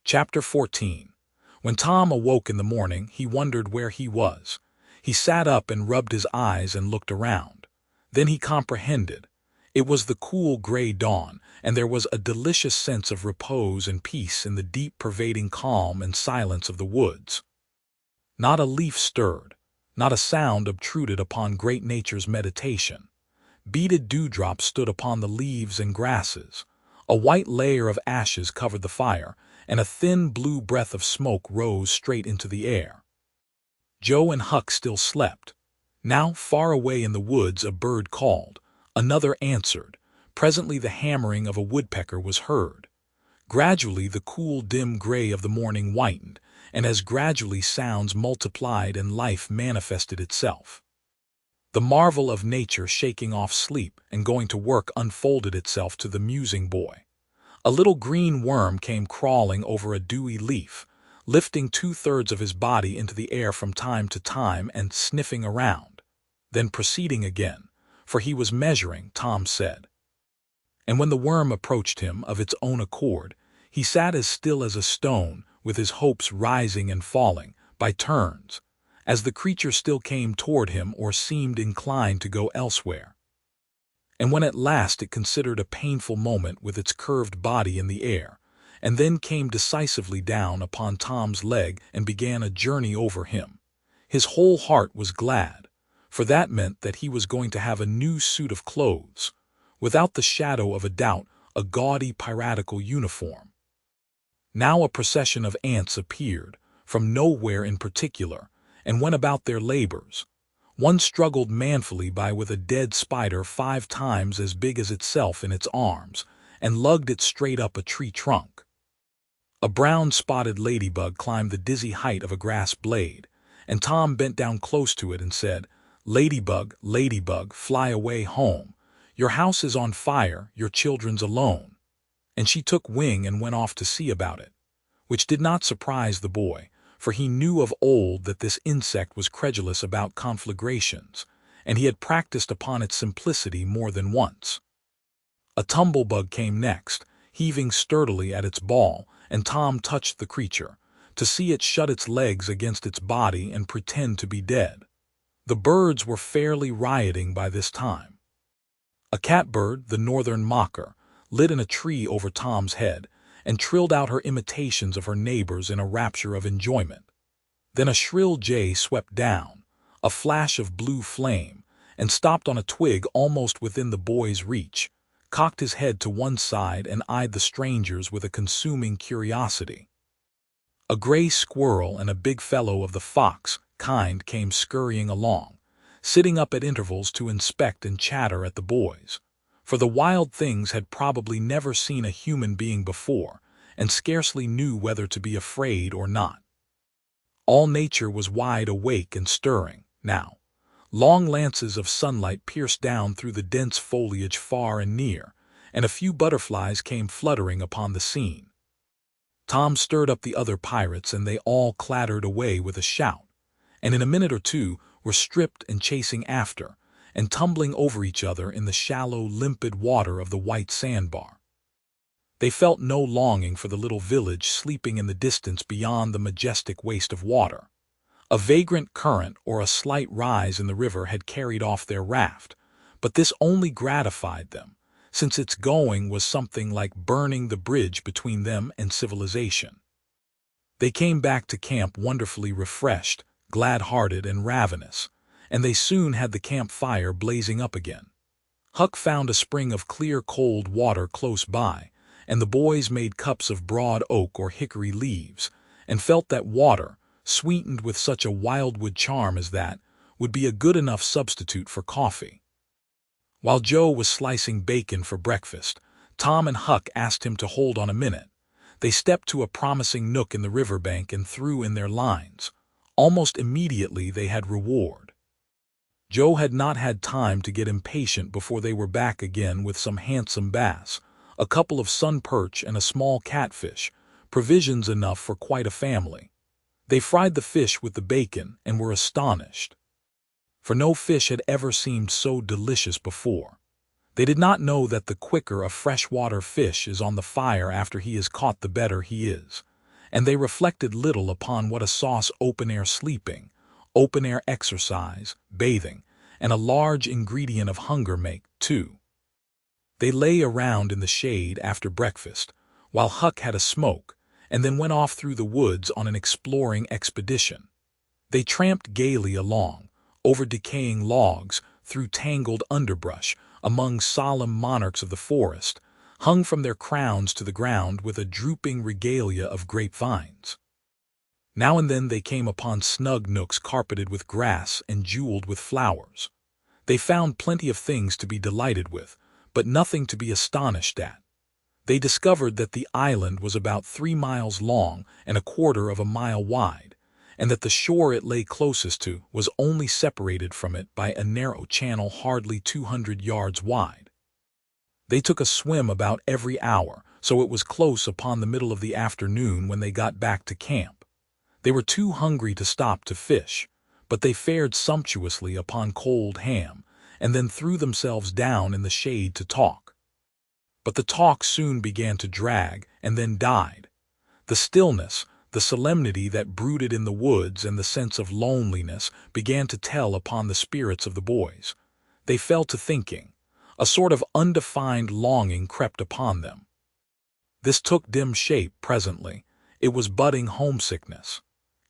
Chapter 14. When Tom awoke in the morning, he wondered where he was. He sat up and rubbed his eyes and looked around. Then he comprehended. It was the cool gray dawn, and there was a delicious sense of repose and peace in the deep pervading calm and silence of the woods. Not a leaf stirred, not a sound obtruded upon great nature's meditation. Beaded dewdrops stood upon the leaves and grasses. A white layer of ashes covered the fire, and a thin blue breath of smoke rose straight into the air. Joe and Huck still slept. Now, far away in the woods, a bird called. Another answered. Presently the hammering of a woodpecker was heard. Gradually the cool dim gray of the morning whitened, and as gradually sounds multiplied and life manifested itself. The marvel of nature shaking off sleep and going to work unfolded itself to the musing boy. A little green worm came crawling over a dewy leaf, lifting 2/3 of his body into the air from time to time and sniffing around, then proceeding again, for he was measuring, Tom said. And when the worm approached him of its own accord, he sat as still as a stone, with his hopes rising and falling, by turns, as the creature still came toward him or seemed inclined to go elsewhere. And when at last it considered a painful moment with its curved body in the air, and then came decisively down upon Tom's leg and began a journey over him, his whole heart was glad, for that meant that he was going to have a new suit of clothes, without the shadow of a doubt a gaudy piratical uniform. Now a procession of ants appeared, from nowhere in particular, and went about their labors. One struggled manfully by with a dead spider 5 times as big as itself in its arms, and lugged it straight up a tree trunk. A brown-spotted ladybug climbed the dizzy height of a grass blade, and Tom bent down close to it and said, "Ladybug, ladybug, fly away home. Your house is on fire, your children's alone." And she took wing and went off to see about it, which did not surprise the boy, for he knew of old that this insect was credulous about conflagrations, and he had practiced upon its simplicity more than once. A tumblebug came next, heaving sturdily at its ball, and Tom touched the creature, to see it shut its legs against its body and pretend to be dead. The birds were fairly rioting by this time. A catbird, the northern mocker, lit in a tree over Tom's head, and trilled out her imitations of her neighbors in a rapture of enjoyment. Then a shrill jay swept down, a flash of blue flame, and stopped on a twig almost within the boy's reach, cocked his head to one side and eyed the strangers with a consuming curiosity. A gray squirrel and a big fellow of the fox kind came scurrying along, sitting up at intervals to inspect and chatter at the boys, for the wild things had probably never seen a human being before, and scarcely knew whether to be afraid or not. All nature was wide awake and stirring, now. Long lances of sunlight pierced down through the dense foliage far and near, and a few butterflies came fluttering upon the scene. Tom stirred up the other pirates, and they all clattered away with a shout, and in a minute or two were stripped and chasing after, and tumbling over each other in the shallow, limpid water of the white sandbar. They felt no longing for the little village sleeping in the distance beyond the majestic waste of water. A vagrant current or a slight rise in the river had carried off their raft, but this only gratified them, since its going was something like burning the bridge between them and civilization. They came back to camp wonderfully refreshed, glad-hearted, and ravenous, and they soon had the campfire blazing up again. Huck found a spring of clear cold water close by, and the boys made cups of broad oak or hickory leaves, and felt that water, sweetened with such a wildwood charm as that, would be a good enough substitute for coffee. While Joe was slicing bacon for breakfast, Tom and Huck asked him to hold on a minute. They stepped to a promising nook in the riverbank and threw in their lines. Almost immediately they had reward. Joe had not had time to get impatient before they were back again with some handsome bass, a couple of sun perch and a small catfish, provisions enough for quite a family. They fried the fish with the bacon and were astonished, for no fish had ever seemed so delicious before. They did not know that the quicker a freshwater fish is on the fire after he is caught the better he is, and they reflected little upon what a sauce open-air sleeping, open-air exercise, bathing, and a large ingredient of hunger make, too. They lay around in the shade after breakfast, while Huck had a smoke, and then went off through the woods on an exploring expedition. They tramped gaily along, over decaying logs, through tangled underbrush, among solemn monarchs of the forest, hung from their crowns to the ground with a drooping regalia of grapevines. Now and then they came upon snug nooks carpeted with grass and jeweled with flowers. They found plenty of things to be delighted with, but nothing to be astonished at. They discovered that the island was about 3 miles long and a quarter of a mile wide, and that the shore it lay closest to was only separated from it by a narrow channel hardly 200 yards wide. They took a swim about every hour, so it was close upon the middle of the afternoon when they got back to camp. They were too hungry to stop to fish, but they fared sumptuously upon cold ham, and then threw themselves down in the shade to talk. But the talk soon began to drag, and then died. The stillness, the solemnity that brooded in the woods, and the sense of loneliness began to tell upon the spirits of the boys. They fell to thinking. A sort of undefined longing crept upon them. This took dim shape presently. It was budding homesickness.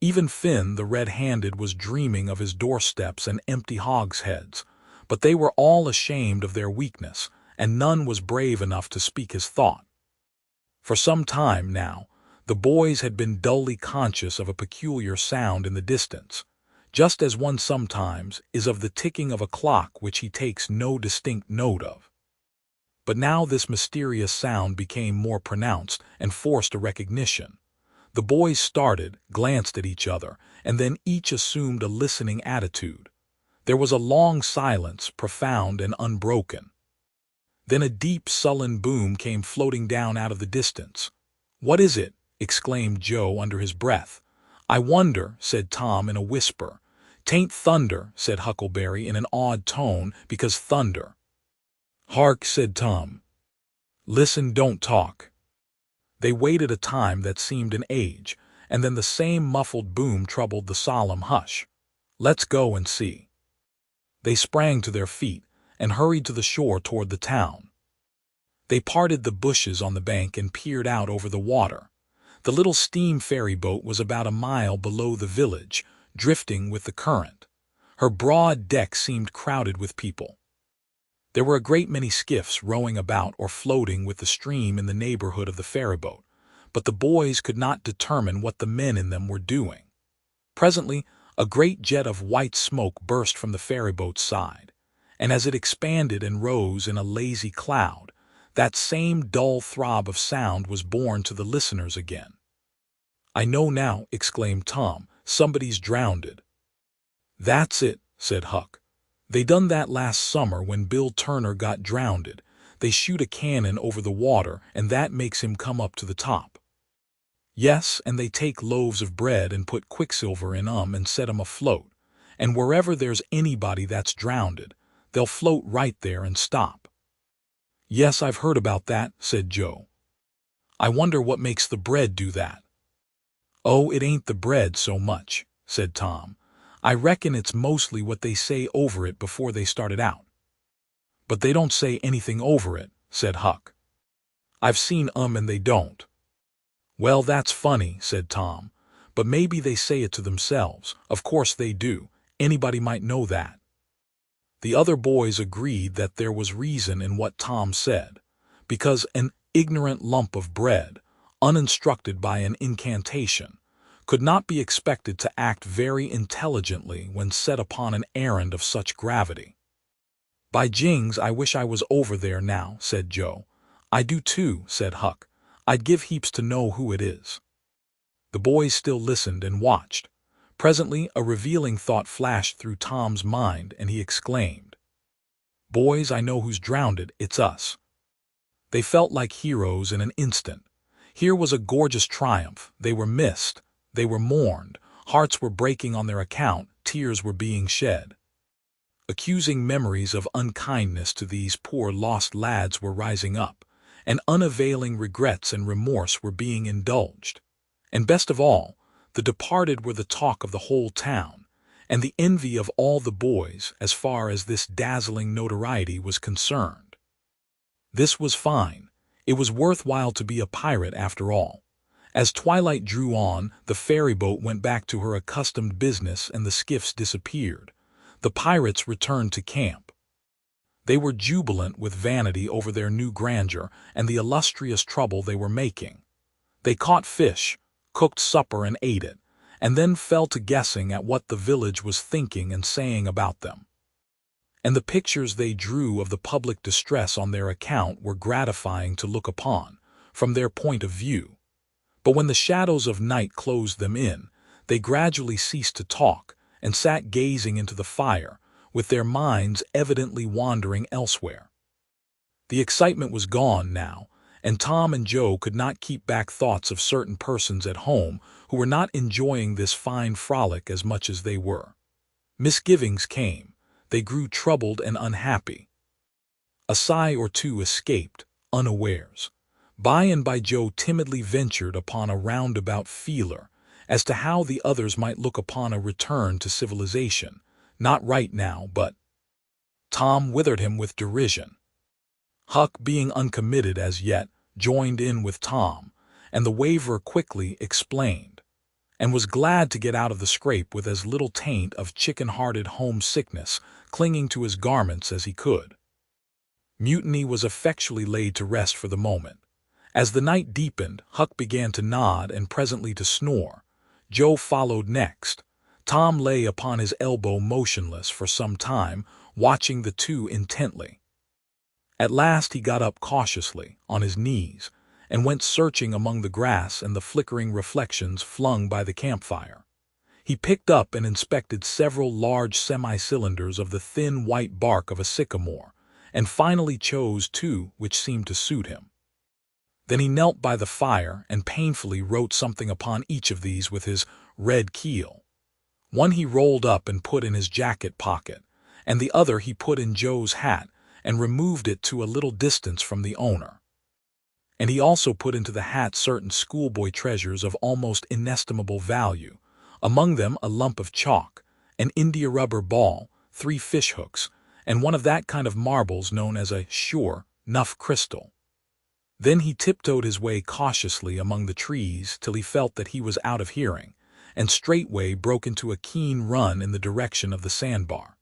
Even Finn, the red-handed, was dreaming of his doorsteps and empty hogsheads, but they were all ashamed of their weakness, and none was brave enough to speak his thought. For some time now, the boys had been dully conscious of a peculiar sound in the distance, just as one sometimes is of the ticking of a clock which he takes no distinct note of. But now this mysterious sound became more pronounced and forced a recognition. The boys started, glanced at each other, and then each assumed a listening attitude. There was a long silence, profound and unbroken. Then a deep, sullen boom came floating down out of the distance. "What is it?" exclaimed Joe under his breath. "I wonder," said Tom in a whisper. "'Tain't thunder," said Huckleberry in an awed tone, "because thunder." "Hark," said Tom. "Listen, don't talk." They waited a time that seemed an age, and then the same muffled boom troubled the solemn hush. "Let's go and see." They sprang to their feet and hurried to the shore toward the town. They parted the bushes on the bank and peered out over the water. The little steam ferry boat was about a mile below the village, drifting with the current. Her broad deck seemed crowded with people. There were a great many skiffs rowing about or floating with the stream in the neighborhood of the ferryboat, but the boys could not determine what the men in them were doing. Presently, a great jet of white smoke burst from the ferryboat's side, and as it expanded and rose in a lazy cloud, that same dull throb of sound was borne to the listeners again. "I know now," exclaimed Tom. "Somebody's drownded." "That's it," said Huck. "They done that last summer when Bill Turner got drownded. They shoot a cannon over the water, and that makes him come up to the top." "Yes, and they take loaves of bread and put quicksilver in 'em and set 'em afloat, and wherever there's anybody that's drownded, they'll float right there and stop." "Yes, I've heard about that," said Joe. "I wonder what makes the bread do that." "Oh, it ain't the bread so much," said Tom. "I reckon it's mostly what they say over it before they started out." "But they don't say anything over it," said Huck. "I've seen 'em and they don't." "Well, that's funny," said Tom. "But maybe they say it to themselves. Of course they do. Anybody might know that." The other boys agreed that there was reason in what Tom said, because an ignorant lump of bread, uninstructed by an incantation, could not be expected to act very intelligently when set upon an errand of such gravity. "By jings, I wish I was over there now," said Joe. "I do too," said Huck. "I'd give heaps to know who it is." The boys still listened and watched. Presently a revealing thought flashed through Tom's mind, and he exclaimed, "Boys, I know who's drownded. It's us." They felt like heroes in an instant. Here was a gorgeous triumph. They were missed. They were mourned. Hearts were breaking on their account. Tears were being shed. Accusing memories of unkindness to these poor lost lads were rising up, and unavailing regrets and remorse were being indulged. And best of all, the departed were the talk of the whole town, and the envy of all the boys as far as this dazzling notoriety was concerned. This was fine. It was worthwhile to be a pirate after all. As twilight drew on, the ferryboat went back to her accustomed business and the skiffs disappeared. The pirates returned to camp. They were jubilant with vanity over their new grandeur and the illustrious trouble they were making. They caught fish, cooked supper and ate it, and then fell to guessing at what the village was thinking and saying about them. And the pictures they drew of the public distress on their account were gratifying to look upon, from their point of view. But when the shadows of night closed them in, they gradually ceased to talk and sat gazing into the fire, with their minds evidently wandering elsewhere. The excitement was gone now, and Tom and Joe could not keep back thoughts of certain persons at home who were not enjoying this fine frolic as much as they were. Misgivings came. They grew troubled and unhappy. A sigh or two escaped, unawares. By and by Joe timidly ventured upon a roundabout feeler as to how the others might look upon a return to civilization. Not right now, but... Tom withered him with derision. Huck, being uncommitted as yet, joined in with Tom, and the waverer quickly explained, and was glad to get out of the scrape with as little taint of chicken-hearted homesickness clinging to his garments as he could. Mutiny was effectually laid to rest for the moment. As the night deepened, Huck began to nod and presently to snore. Joe followed next. Tom lay upon his elbow motionless for some time, watching the two intently. At last he got up cautiously, on his knees, and went searching among the grass and the flickering reflections flung by the campfire. He picked up and inspected several large semi-cylinders of the thin white bark of a sycamore, and finally chose two which seemed to suit him. Then he knelt by the fire and painfully wrote something upon each of these with his red keel. One he rolled up and put in his jacket pocket, and the other he put in Joe's hat and removed it to a little distance from the owner. And he also put into the hat certain schoolboy treasures of almost inestimable value, among them a lump of chalk, an india-rubber ball, 3 fish-hooks, and one of that kind of marbles known as a sure, nuff crystal. Then he tiptoed his way cautiously among the trees till he felt that he was out of hearing, and straightway broke into a keen run in the direction of the sandbar.